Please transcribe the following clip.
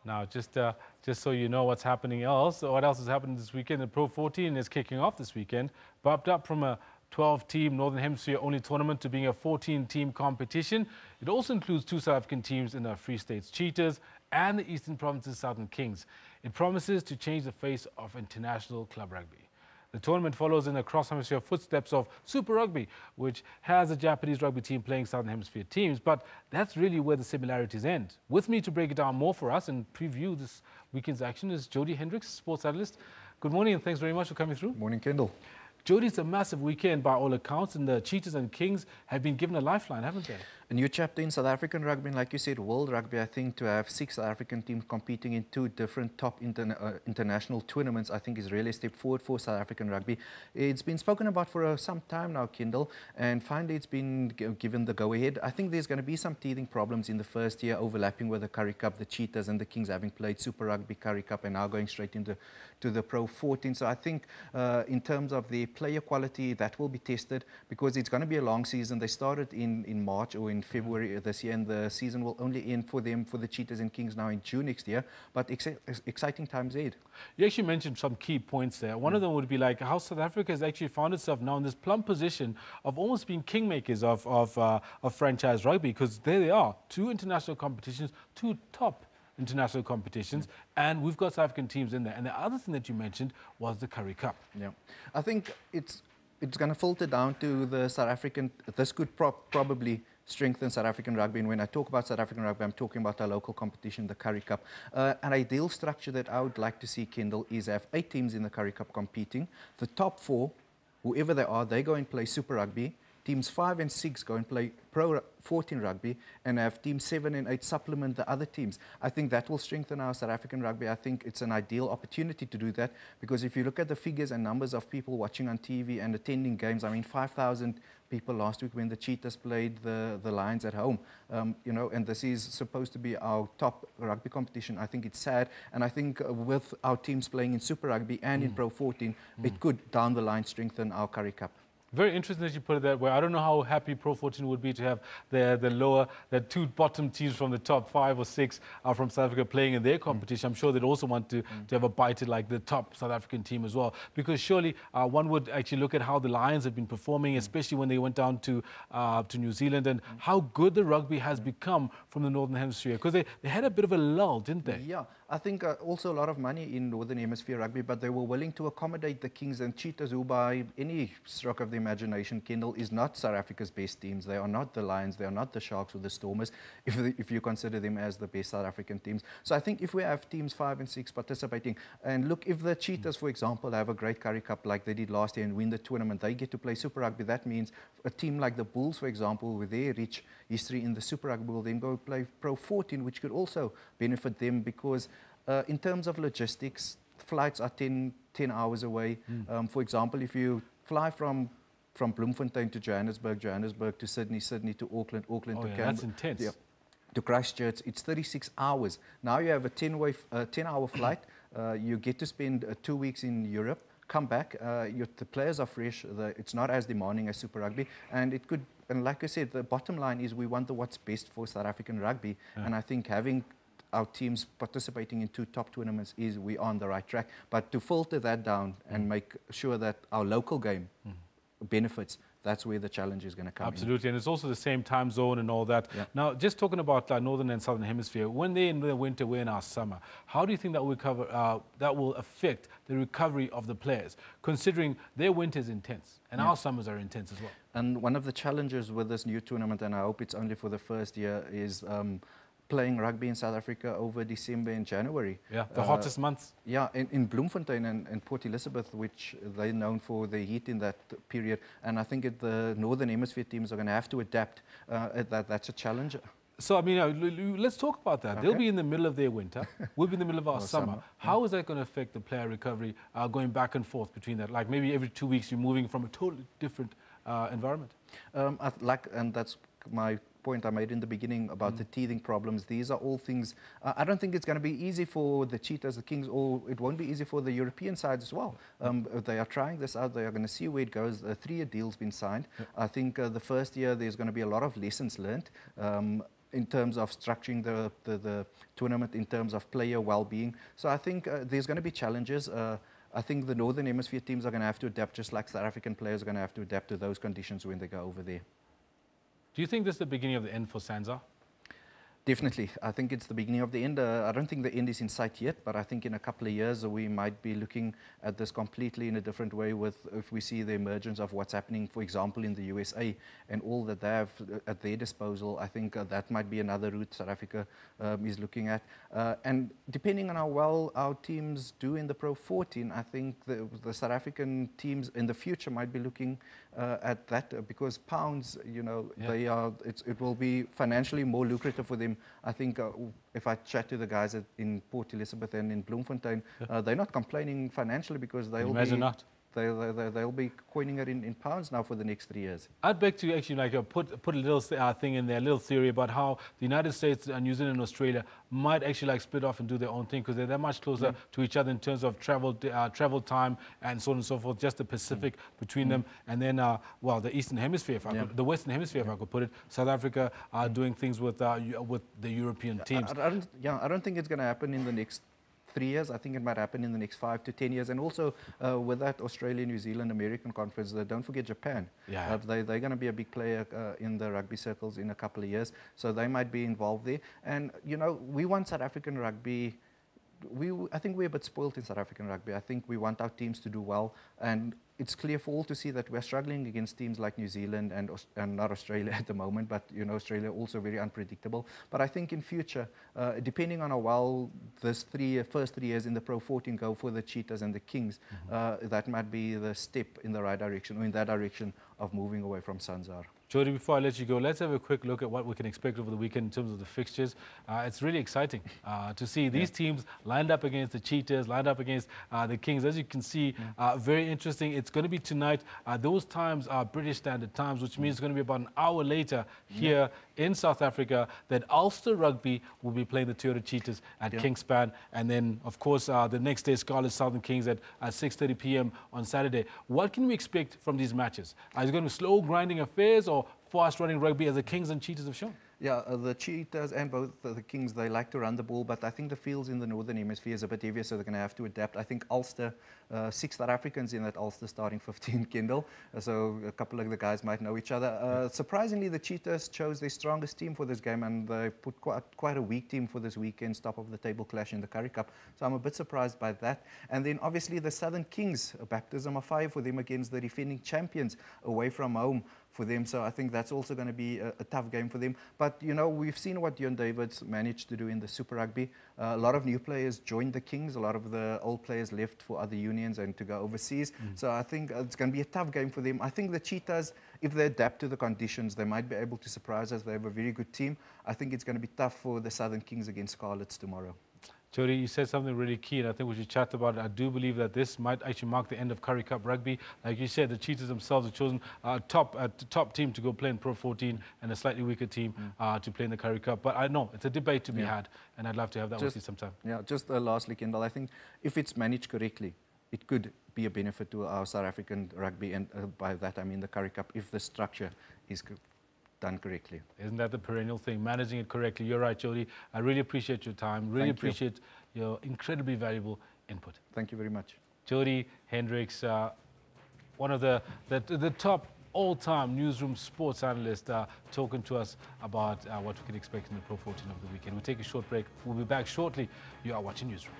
Now, just so you know what's happening else, what else is happening this weekend? The Pro 14 is kicking off this weekend, bumped up from a 12-team Northern Hemisphere only tournament to being a 14-team competition. It also includes 2 South African teams in the Free State's Cheetahs and the Eastern Province's Southern Kings. It promises to change the face of international club rugby. The tournament follows in the cross-hemisphere footsteps of Super Rugby, which has a Japanese rugby team playing Southern Hemisphere teams, but that's really where the similarities end. With me to break it down more for us and preview this weekend's action is Jody Hendricks, sports analyst. Good morning and thanks very much for coming through. Morning, Kendall. Jody, it's a massive weekend by all accounts, and the Cheetahs and Kings have been given a lifeline, haven't they? A new chapter in South African rugby, and like you said, world rugby. I think to have 6 South African teams competing in 2 different top international tournaments, I think is really a step forward for South African rugby. It's been spoken about for some time now, Kendall, and finally it's been given the go-ahead. I think there's going to be some teething problems in the first year, overlapping with the Currie Cup, the Cheetahs and the Kings having played Super Rugby, Currie Cup, and now going straight into the Pro 14. So I think in terms of the player quality, that will be tested because it's going to be a long season. They started in March or in February this year, and the season will only end for them, for the Cheetahs and Kings, now in June next year. But exciting times ahead. You actually mentioned some key points there. One of them would be like how South Africa has actually found itself now in this plum position of almost being kingmakers of franchise rugby, because there they are, 2 international competitions, 2 top international competitions, and we've got South African teams in there. And the other thing that you mentioned was the Currie Cup. Yeah, I think it's going to filter down to the South African. This could probably strengthen South African rugby, and when I talk about South African rugby, I'm talking about our local competition, the Currie Cup. An ideal structure that I would like to see, Kendall, is have 8 teams in the Currie Cup competing. The top 4, whoever they are, they go and play Super Rugby. Teams 5 and 6 go and play Pro 14 rugby, and have teams 7 and 8 supplement the other teams. I think that will strengthen our South African rugby. I think it's an ideal opportunity to do that, because if you look at the figures and numbers of people watching on TV and attending games, I mean 5,000 people last week when the Cheetahs played the Lions at home, you know, and this is supposed to be our top rugby competition. I think it's sad, and I think with our teams playing in Super Rugby and in Pro 14, it could down the line strengthen our Currie Cup. Very interesting that you put it that way. I don't know how happy Pro 14 would be to have the 2 bottom teams from the top 5 or 6 from South Africa playing in their competition. I'm sure they'd also want to have a bite at like the top South African team as well, because surely one would actually look at how the Lions have been performing, especially when they went down to New Zealand, and how good the rugby has become from the Northern Hemisphere, because they had a bit of a lull, didn't they? Yeah, I think also a lot of money in Northern Hemisphere rugby, but they were willing to accommodate the Kings and Cheetahs, who by any stroke of the imagination, Kendall, is not South Africa's best teams. They are not the Lions, they are not the Sharks or the Stormers, if you consider them as the best South African teams. So I think if we have teams 5 and 6 participating, and look, if the Cheetahs, for example, have a great Currie Cup like they did last year and win the tournament, they get to play Super Rugby. That means a team like the Bulls, for example, with their rich history in the Super Rugby, will then go play Pro 14, which could also benefit them, because in terms of logistics, flights are 10 hours away. For example, if you fly from Bloemfontein to Johannesburg, Johannesburg to Sydney, Sydney to Auckland, Auckland to Canberra. That's intense. Yeah, to Christchurch, it's 36 hours. Now you have a 10-hour flight. You get to spend 2 weeks in Europe, come back, the players are fresh, it's not as demanding as Super Rugby, and it could, and like I said, the bottom line is we want what's best for South African rugby, and I think having our teams participating in 2 top tournaments we are on the right track. But to filter that down and make sure that our local game benefits, that's where the challenge is going to come. Absolutely, and it's also the same time zone and all that. Yeah. Now, just talking about Northern and Southern Hemisphere, when they're in the winter, we're in our summer, how do you think that will affect the recovery of the players, considering their winter is intense and our summers are intense as well? And one of the challenges with this new tournament, and I hope it's only for the first year, is playing rugby in South Africa over December and January. Yeah, the hottest months. Yeah, in Bloemfontein and Port Elizabeth, which they're known for the heat in that period. And I think the Northern Hemisphere teams are going to have to adapt. That's a challenge. So, I mean, let's talk about that. Okay. They'll be in the middle of their winter. We'll be in the middle of our summer. How is that going to affect the player recovery, going back and forth between that? Like maybe every 2 weeks you're moving from a totally different environment. And that's my point I made in the beginning about the teething problems. These are all things. I don't think it's going to be easy for the Cheetahs, the Kings, or it won't be easy for the European sides as well. They are trying this out. They are going to see where it goes. A 3-year deal's been signed. I think the first year there's going to be a lot of lessons learned. in terms of structuring the tournament, in terms of player well-being. So I think there's going to be challenges. I think the Northern Hemisphere teams are going to have to adapt, just like South African players are going to have to adapt to those conditions when they go over there. Do you think this is the beginning of the end for SANZAR? Definitely. I think it's the beginning of the end. I don't think the end is in sight yet, but I think in a couple of years we might be looking at this completely in a different way if we see the emergence of what's happening, for example, in the USA and all that they have at their disposal. I think that might be another route South Africa is looking at. And depending on how well our teams do in the Pro 14, I think the South African teams in the future might be looking at that because pounds, you know, it will be financially more lucrative for them. I think if I chat to the guys in Port Elizabeth and in Bloemfontein, they're not complaining financially because they'll be coining it in pounds now for the next 3 years. I'd beg to actually put a little thing in there, a little theory about how the United States, New Zealand and Australia might actually split off and do their own thing because they're that much closer to each other in terms of travel time and so on and so forth, just the Pacific between them. And then, well, the Eastern Hemisphere, the Western Hemisphere, if I could put it, South Africa are doing things with the European teams. I don't think it's going to happen in the next 3 years. I think it might happen in the next 5 to 10 years. And also with that Australia, New Zealand, American conference, don't forget Japan. They're going to be a big player in the rugby circles in a couple of years. So they might be involved there. And, you know, we want South African rugby. I think we're a bit spoiled in South African rugby. I think we want our teams to do well. And it's clear for all to see that we're struggling against teams like New Zealand and not Australia at the moment, but you know, Australia also very unpredictable. But I think in future, depending on how well this first 3 years in the Pro 14 go for the Cheetahs and the Kings, that might be the step in the right direction, or in that direction of moving away from SANZAR. Jody, before I let you go, let's have a quick look at what we can expect over the weekend in terms of the fixtures. It's really exciting to see these teams lined up against the Cheetahs, lined up against the Kings. As you can see, very interesting. It's going to be tonight. Those times are British Standard Times, which means it's going to be about an hour later here in South Africa that Ulster Rugby will be playing the Toyota Cheetahs at Kingspan. And then, of course, the next day, Scarlet Southern Kings at 6:30 p.m. on Saturday. What can we expect from these matches? Is it going to be slow, grinding affairs or fast-running rugby as the Kings and Cheetahs have shown? Yeah, the Cheetahs and both the Kings, they like to run the ball, but I think the fields in the Northern Hemisphere is a bit heavier, so they're going to have to adapt. I think Ulster, 6 South Africans in that Ulster starting 15, Kendall, so a couple of the guys might know each other. Surprisingly, the Cheetahs chose their strongest team for this game, and they put quite a weak team for this weekend's top-of-the-table clash in the Currie Cup, so I'm a bit surprised by that. And then, obviously, the Southern Kings, a baptism of fire for them against the defending champions away from home for them, so I think that's also going to be a tough game for them. But, you know, we've seen what Deon Davids managed to do in the Super Rugby. A lot of new players joined the Kings. A lot of the old players left for other unions and to go overseas. So I think it's going to be a tough game for them. I think the Cheetahs, if they adapt to the conditions, they might be able to surprise us. They have a very good team. I think it's going to be tough for the Southern Kings against Scarlets tomorrow. Jody, you said something really key, and I think we should chat about it. I do believe that this might actually mark the end of Currie Cup rugby. Like you said, the Cheetahs themselves have chosen a top team to go play in Pro 14 and a slightly weaker team to play in the Currie Cup. But I know it's a debate to be had, and I'd love to have that with you sometime. Yeah, just lastly, Kendall, I think if it's managed correctly, it could be a benefit to our South African rugby, and by that I mean the Currie Cup, if the structure is done correctly. Isn't that the perennial thing, managing it correctly? You're right, Jody. I really appreciate your time, really appreciate your incredibly valuable input. Thank you very much. Jody Hendricks, one of the top all-time Newsroom sports analysts, talking to us about what we can expect in the Pro 14 of the weekend. We'll take a short break. We'll be back shortly. You are watching Newsroom.